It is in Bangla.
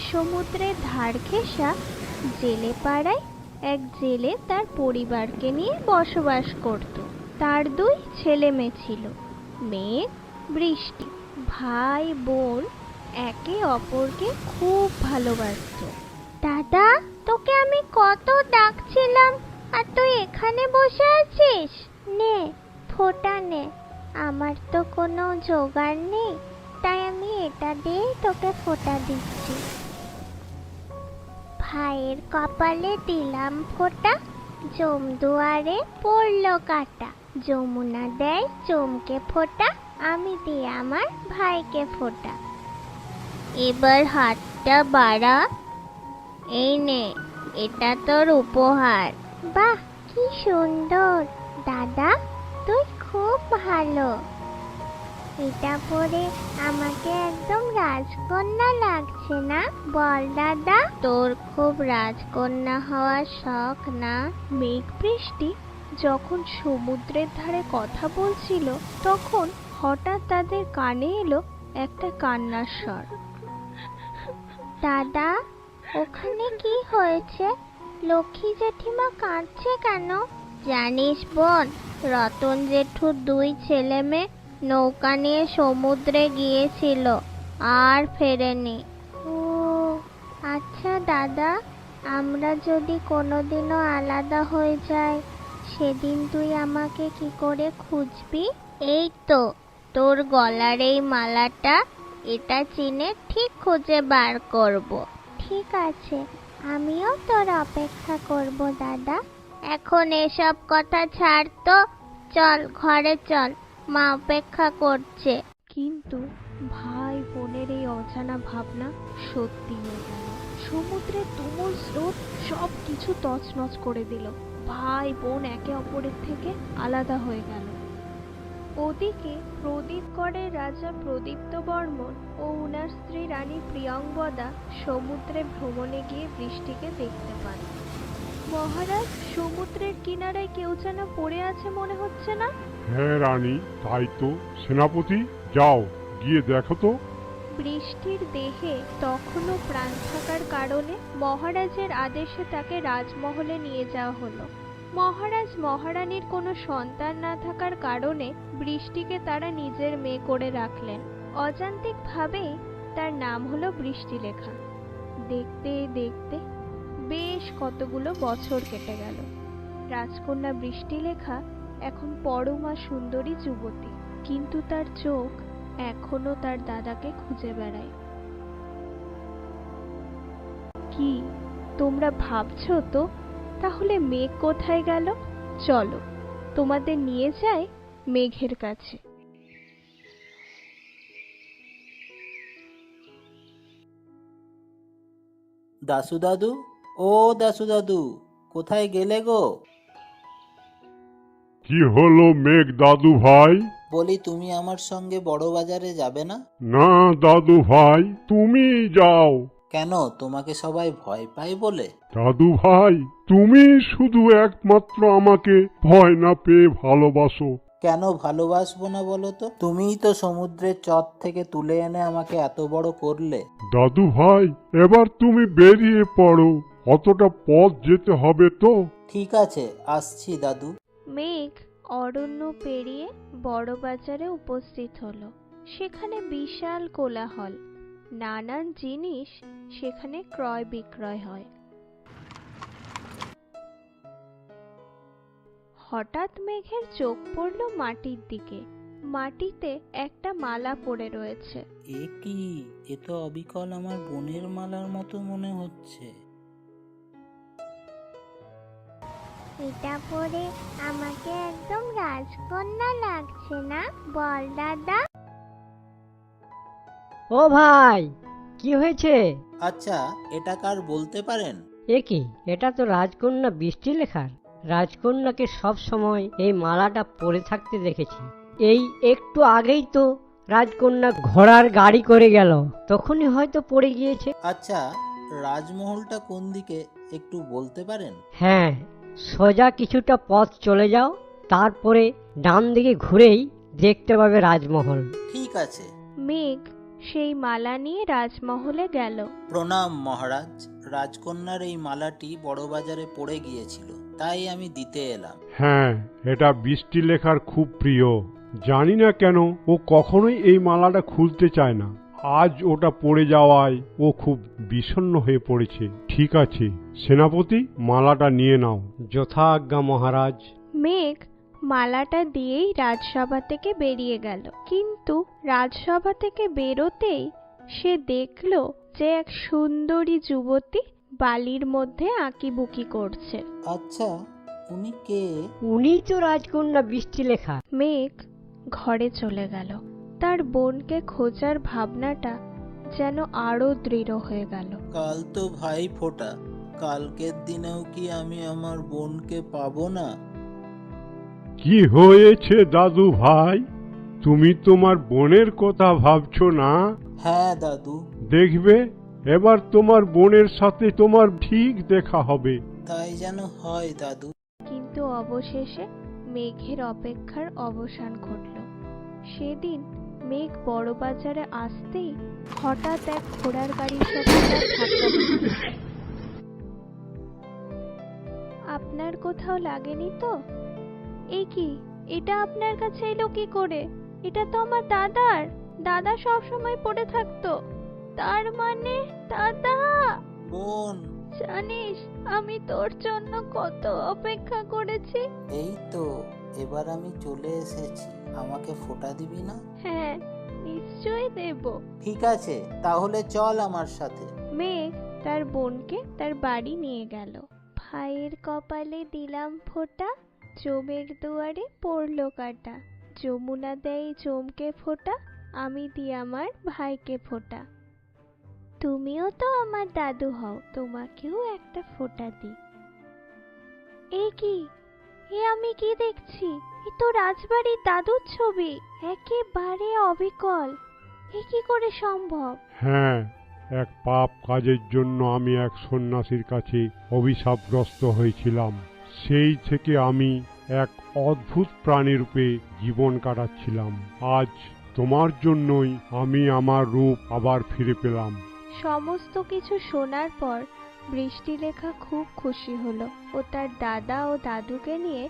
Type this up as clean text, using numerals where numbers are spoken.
সমুদ্রের ধার ঘেঁষা জেলে পাড়ায় এক জেলে তার পরিবারকে নিয়ে বসবাস করত। তার দুই ছেলে মেয়ে ছিল, মেঘ, বৃষ্টি। ভাই বোন একে অপরকে খুব ভালোবাসতো। দাদা, তোকে আমি কত ডাকছিলাম আর তুই এখানে বসে আছিস। নে ফোঁটা নে, আমার তো কোনো জোগাড় নেই, তাই আমি এটা দিয়েই তোকে ফোঁটা দিচ্ছি। ভাইয়ের কপালে দিলাম ফোঁটা, জমদুয়ারে পড়লো কাটা। যমুনা দেয় চমকে ফোঁটা, আমি দিই আমার ভাইকে ফোঁটা। এবার হাতটা বাড়া, এই নে, এটা তোর উপহার। বাহ, কি সুন্দর! দাদা, তুই খুব ভালো। এটা পরে আমাকে একদম রাজকন্যা লাগছে না? বল দাদা, তোর খুব রাজকন্যা হওয়ার শখ না? মেঘ বৃষ্টি যখন সমুদ্রের ধারে কথা বলছিল, তখন হঠাৎ তাদের কানে এলো একটা কান্নার স্বর। দাদা, ওখানে কি হয়েছে? লক্ষ্মী জেঠিমা কাঁদছে কেন? জানিস বোন, রতন জেঠুর দুই ছেলে মেয়ে নৌকা নিয়ে সমুদ্রে গিয়েছিল, আর ফেরেনি। ও আচ্ছা দাদা, আমরা যদি কোনোদিনও আলাদা হয়ে যাই, সেদিন তুই আমাকে কি করে খুঁজবি? এই তো তোর গলার এই মালাটা, এটা চিনে ঠিক খুঁজে বার করব। ঠিক আছে, আমিও তোর অপেক্ষা করব দাদা। এখন এসব কথা ছাড় তো, চল ঘরে চল, মা অপেক্ষা করছে। কিন্তু ভাই বোনের এই অজানা ভাবনা সত্যি হয়ে গেল। সমুদ্রের তুমুল স্রোত সব কিছু তছনছ করে দিল। ভাই বোন একে অপরের থেকে আলাদা হয়ে গেল। ওদিকে প্রদীপগড়ের রাজা প্রদীপ্ত বর্মন ও উনার স্ত্রী রানী প্রিয়ংবদা সমুদ্রে ভ্রমণে গিয়ে বৃষ্টিকে দেখতে পান। মহারাজ, সমুদ্রের কিনারায় কেউ যেন পড়ে আছে মনে হচ্ছে না? হ্যাঁ রানী, তাই তো। সেনাপতি, যাও গিয়ে দেখো তো। বৃষ্টির দেহে তখনও প্রাণ থাকার কারণে মহারাজের আদেশে তাকে রাজমহলে নিয়ে যাওয়া হলো। মহারাজ মহারানীর কোনো সন্তান না থাকার কারণে বৃষ্টিকে তারা নিজের মেয়ে করে রাখলেন। অযান্ত্রিকভাবেই তার নাম হলো বৃষ্টিলেখা। দেখতে দেখতে বেশ কতগুলো বছর কেটে গেল। রাজকন্যা বৃষ্টিলেখা এখন পরমা সুন্দরী যুবতী, কিন্তু তার চোখ এখনো তার দাদাকে খুঁজে বেড়ায়। কি তোমরা ভাবছো তো, তাহলে মেঘ কোথায় গেল? চলো তোমাদের নিয়ে যাই মেঘের কাছে। দাশু দাদু, ও দাশু দাদু, কোথায় গেলে গো? কি হলো মেঘ দাদু ভাই? বলি, তুমি আমার সঙ্গে বড় বাজারে যাবে না? না দাদু ভাই, তুমি যাও। কেন, তোমাকে সবাই ভয় পায় বলে? দাদু ভাই, তুমি শুধু একমাত্র আমাকে ভয় না পেয়ে ভালোবাসো। কেন ভালোবাসবো না বলো তো? তুমিই তো সমুদ্রের চর থেকে তুলে এনে আমাকে এত বড় করলে। দাদু ভাই, এবার তুমি বেরিয়ে পড়ো, অতটা পথ যেতে হবে তো। ঠিক আছে, আসছি দাদু। মেঘ অরণ্য পেরিয়ে বড় বাজারে উপস্থিত হলো। সেখানে বিশাল কোলাহল, নানান জিনিস সেখানে ক্রয় বিক্রয় হয়। হঠাৎ মেঘের চোখ পড়ল মাটির দিকে। মাটিতে একটা মালা পড়ে রয়েছে। এ কি? এ তো অবিকল আমার বোনের মালার মতো মনে হচ্ছে। এটা পরে আমাকে একদম রাজকন্যা লাগছে না? বল দাদা। ও ভাই, কি হয়েছে? আচ্ছা, এটা কার বলতে পারেন? এ কি, এটা তো রাজকন্যা বৃষ্টিলেখার। রাজকন্যাকে সব সময় এই মালাটা পরে থাকতে দেখেছি। এই একটু আগেই তো রাজকন্যা ঘোড়ার গাড়ি করে গেল, তখনই হয়তো পড়ে গিয়েছে। আচ্ছা, রাজমহলটা কোন দিকে একটু বলতে পারেন? হ্যাঁ, সোজা কিছুটা পথ চলে যাও, তারপরে ডান দিকে ঘুরেই দেখতে পাবে রাজমহল। ঠিক আছে। মেঘ সেই মালা নিয়ে রাজমহলে গেল। প্রণাম মহারাজ, রাজকন্যার এই মালাটি বড় বাজারে পড়ে গিয়েছিল, তাই আমি দিতে এলাম। হ্যাঁ, এটা বৃষ্টিলেখার খুব প্রিয়। জানি না কেন ও কখনোই এই মালাটা খুলতে চায় না। আজ ওটা পড়ে যাওয়ায় ও খুব বিষণ্ণ হয়ে পড়েছে। ঠিক আছে সেনাপতি, মালাটা নিয়ে নাও। যথা আজ্ঞা মহারাজ। মেঘ মালাটা দিয়েই রাজসভা থেকে বেরিয়ে গেল, কিন্তু রাজসভা থেকে বেরোতেই সে দেখল যে এক সুন্দরী যুবতী বালির মধ্যে আঁকিবুকি করছে। আচ্ছা, উনি কে? উনি তো রাজকন্যা বৃষ্টিলেখা। মেঘ ঘরে চলে গেল। তার বোনকে খোঁজার ভাবনাটা যেন আরো দৃঢ় হয়ে গেল। কাল তো ভাই ফোঁটা, কালকের দিনেও কি আমি আমার বোনকে পাবো না? কি হয়েছে দাদু ভাই? তুমি তোমার বোনের কথা ভাবছো না? হ্যাঁ দাদু। দেখবে এবার তোমার বোনের সাথে তোমার ঠিক দেখা হবে। তাই যেন হয় দাদু। কিন্তু অবশেষে মেঘের অপেক্ষার অবসান ঘটল। সেদিন মেঘ বড় বাজারে আসতেই হঠাৎ এক ঘোড়ার গাড়ির সাথে তার ধাক্কা লেগে গেল। আপনার কোথাও লাগেনি তো? এ কি, এটা আপনার কাছে এলো কি করে? এটা তো আমার দাদার। দাদা সব সময় পড়ে থাকতো। তার মানে দাদা। বোন, জানিস আমি তোর জন্য কত অপেক্ষা করেছি। এই তো এবার আমি চলে এসেছি, আমাকে ফোঁটা দিবি না? হ্যাঁ, নিশ্চয়ই দেব। ঠিক আছে, তাহলে চল আমার সাথে। মেঘ তার বোনকে তার বাড়ি নিয়ে গেল। ভাইয়ের কপালে দিলাম ফোঁটা, জমের দুয়ারে পড়লো কাটা। যমুনা দেয় জমকে ফোঁটা, আমি দিই আমার ভাইকে ফোঁটা। তুমিও তো আমার দাদু হও, তোমাকেও একটা ফোঁটা দিই। এ কি, এ আমি কি দেখছি? এ তো রাজবাড়ির দাদুর ছবি, একেবারে অবিকল। এ কি করে সম্ভব? হ্যাঁ, এক পাপ কাজের জন্য আমি এক সন্ন্যাসীর কাছে অভিশাপগ্রস্ত হয়েছিলাম। সেই থেকে আমি এক অদ্ভুত প্রাণীরূপে জীবন কাটাচ্ছিলাম। আজ তোমার জন্যই আমি আমার রূপ আবার ফিরে পেলাম। সমস্ত কিছু শোনার পর বৃষ্টিলেখা খুব খুশি হলো ও তার দাদা ও দাদুকে নিয়ে